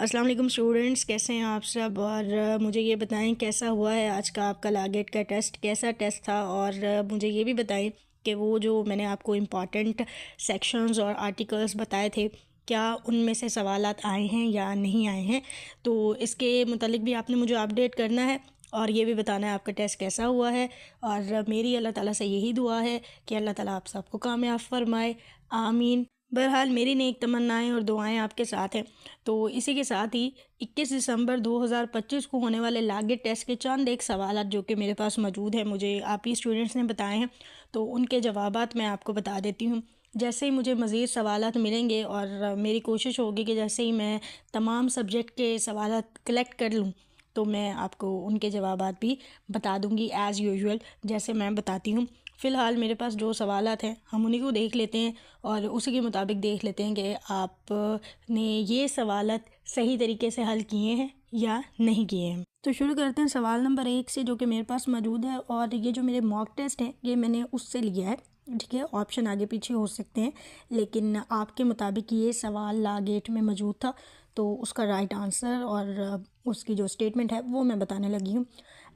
अस्सलाम वालेकुम स्टूडेंट्स, कैसे हैं आप सब। और मुझे ये बताएं कैसा हुआ है आज का आपका लागेट का टेस्ट, कैसा टेस्ट था। और मुझे ये भी बताएं कि वो जो मैंने आपको इम्पॉर्टेंट सेक्शंस और आर्टिकल्स बताए थे, क्या उनमें से सवालात आए हैं या नहीं आए हैं। तो इसके मुतालिक भी आपने मुझे अपडेट करना है और ये भी बताना है आपका टेस्ट कैसा हुआ है। और मेरी अल्लाह ताला से यही दुआ है कि अल्लाह ताला आप सबको कामयाब फरमाए, आमीन। बहरहाल मेरी नेक तमन्नाएं और दुआएं आपके साथ हैं। तो इसी के साथ ही 21 दिसंबर 2025 को होने वाले लागेट टेस्ट के चंद एक सवाल जो कि मेरे पास मौजूद है, मुझे आप ही स्टूडेंट्स ने बताए हैं, तो उनके जवाबात मैं आपको बता देती हूँ। जैसे ही मुझे मज़ीद सवालात मिलेंगे और मेरी कोशिश होगी कि जैसे ही मैं तमाम सब्जेक्ट के सवालात कलेक्ट कर लूँ तो मैं आपको उनके जवाबात भी बता दूँगी एज़ यूजुअल जैसे मैं बताती हूँ। फ़िलहाल मेरे पास जो सवालात हैं हम उन्हीं को देख लेते हैं और उसी के मुताबिक देख लेते हैं कि आपने ये सवालात सही तरीके से हल किए हैं या नहीं किए हैं। तो शुरू करते हैं सवाल नंबर 1 से, जो कि मेरे पास मौजूद है। और ये जो मेरे मॉक टेस्ट हैं ये मैंने उससे लिया है, ठीक है। ऑप्शन आगे पीछे हो सकते हैं, लेकिन आपके मुताबिक ये सवाल लागेट में मौजूद था तो उसका राइट आंसर और उसकी जो स्टेटमेंट है वो मैं बताने लगी हूँ।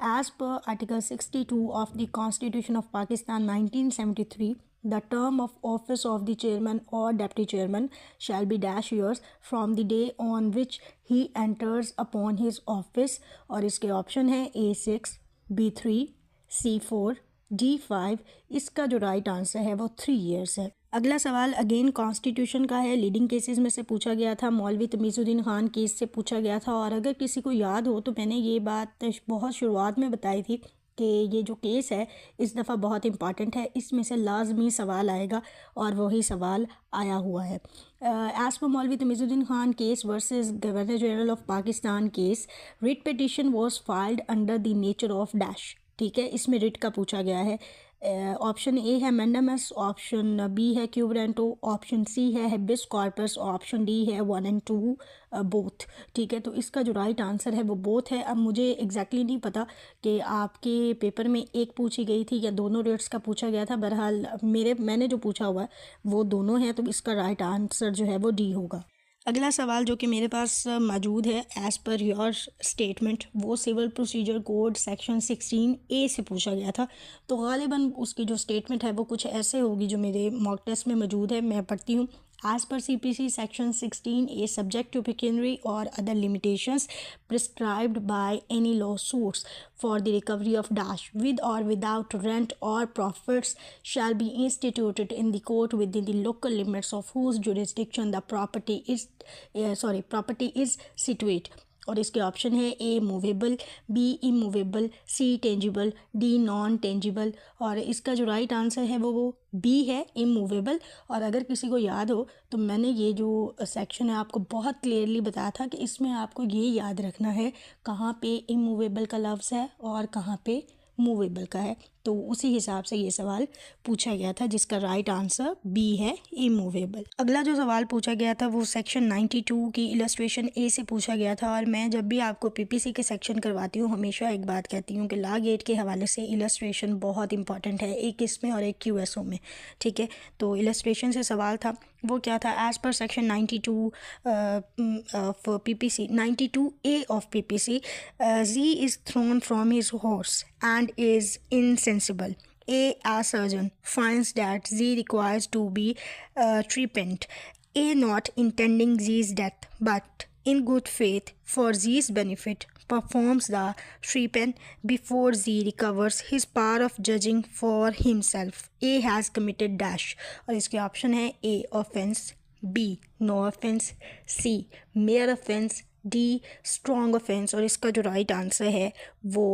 As per article 62 of the constitution of Pakistan 1973, the term of office of the chairman or deputy chairman shall be dash years from the day on which he enters upon his office। और इसके option है A6, B3, C4, D5। इसका जो right answer है वो 3 years है। अगला सवाल अगेन कॉन्स्टिट्यूशन का है, लीडिंग केसेस में से पूछा गया था, मौलवी तमीज़ुद्दीन ख़ान केस से पूछा गया था। और अगर किसी को याद हो तो मैंने ये बात बहुत शुरुआत में बताई थी कि ये जो केस है इस दफ़ा बहुत इंपॉर्टेंट है, इसमें से लाजमी सवाल आएगा और वही सवाल आया हुआ है। As per Maulvi Tamizuddin Khan case versus governor general of Pakistan case, writ petition was filed under the nature of dash, ठीक है। इसमें रिट का पूछा गया है। ऑप्शन ए है मैंडामस, ऑप्शन बी है क्यू ब्रेंटो, ऑप्शन सी है हेबिस कॉर्पस, ऑप्शन डी है 1 and 2 बोथ, ठीक है। तो इसका जो राइट आंसर है वो बोथ है। अब मुझे एग्जैक्टली नहीं पता कि आपके पेपर में एक पूछी गई थी या दोनों रेट्स का पूछा गया था। बहरहाल मैंने जो पूछा हुआ है वो दोनों हैं, तो इसका राइट आंसर जो है वो डी होगा। अगला सवाल जो कि मेरे पास मौजूद है एज़ पर योर स्टेटमेंट, वो civil procedure code section 16A से पूछा गया था। तो गालिबन उसकी जो स्टेटमेंट है वो कुछ ऐसे होगी जो मेरे मॉक टेस्ट में मौजूद है, मैं पढ़ती हूँ। As per CPC section 16A, subject to pecuniary or other limitations prescribed by any lawsuits for the recovery of dash with or without rent or profits shall be instituted in the court within the local limits of whose jurisdiction the property is situate। और इसके option है ए movable, B immovable, सी tangible, D non tangible. और इसका जो right answer है वो B है, immovable. और अगर किसी को याद हो तो मैंने ये जो सेक्शन है आपको बहुत क्लियरली बताया था कि इसमें आपको ये याद रखना है कहाँ पे इमूवेबल का लफ्ज़ है और कहाँ पे मूवेबल का है। तो उसी हिसाब से ये सवाल पूछा गया था जिसका राइट आंसर बी है, इमूवेबल। अगला जो सवाल पूछा गया था वो सेक्शन 92 की इलस्ट्रेशन ए से पूछा गया था। और मैं जब भी आपको पीपीसी के सेक्शन करवाती हूँ हमेशा एक बात कहती हूँ कि ला गेट के हवाले से इलस्ट्रेशन बहुत इंपॉर्टेंट है, एक इसमें और एक क्यूएसओ में, ठीक है। तो इलस्ट्रेशन से सवाल था वो क्या था, as per section 92 of PPC 92A of PPC, G is thrown from his horse and is insensible. A surgeon finds that Z requires to be treatment. A not intending Z's death, but in good faith for Z's benefit, performs the treatment before Z recovers his power of judging for himself. A has committed dash। और इसके option है A offense, B no offense, C mere offense, D strong offence. और इसका जो right answer है वो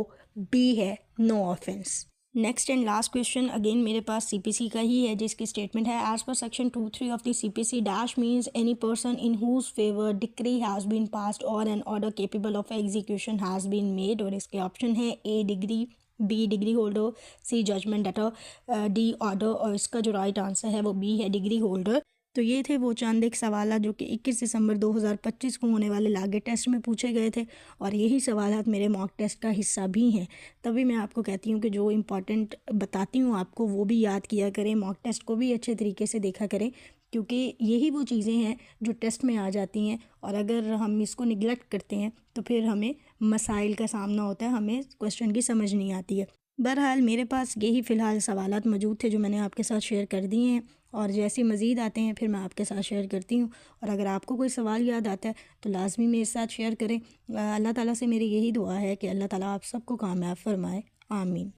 B है, no offence. Next and last question again मेरे पास सीपीसी का ही है, जिसकी स्टेटमेंट है as per section 23 of the CPC dash means any person in whose favour decree has been passed और an order capable of execution has been made. और इसके option है A degree, B degree holder, C judgement debtor, D order. और इसका जो right answer है वो B है, डिग्री होल्डर। तो ये थे वो चंद एक सवाल जो कि 21 दिसंबर 2025 को होने वाले लागेट टेस्ट में पूछे गए थे और यही सवाल मेरे मॉक टेस्ट का हिस्सा भी हैं। तभी मैं आपको कहती हूँ कि जो इम्पॉर्टेंट बताती हूँ आपको वो भी याद किया करें, मॉक टेस्ट को भी अच्छे तरीके से देखा करें क्योंकि यही वो चीज़ें हैं जो टेस्ट में आ जाती हैं, और अगर हम इसको निगलेक्ट करते हैं तो फिर हमें मसाइल का सामना होता है, हमें क्वेश्चन की समझ नहीं आती है। बहरहाल मेरे पास यही फ़िलहाल सवालात मौजूद थे जो मैंने आपके साथ शेयर कर दिए हैं, और जैसे मज़ीद आते हैं फिर मैं आपके साथ शेयर करती हूँ। और अगर आपको कोई सवाल याद आता है तो लाज़मी मेरे साथ शेयर करें। अल्लाह ताला से मेरी यही दुआ है कि अल्लाह ताला आप सबको कामयाब फरमाए। आमीन।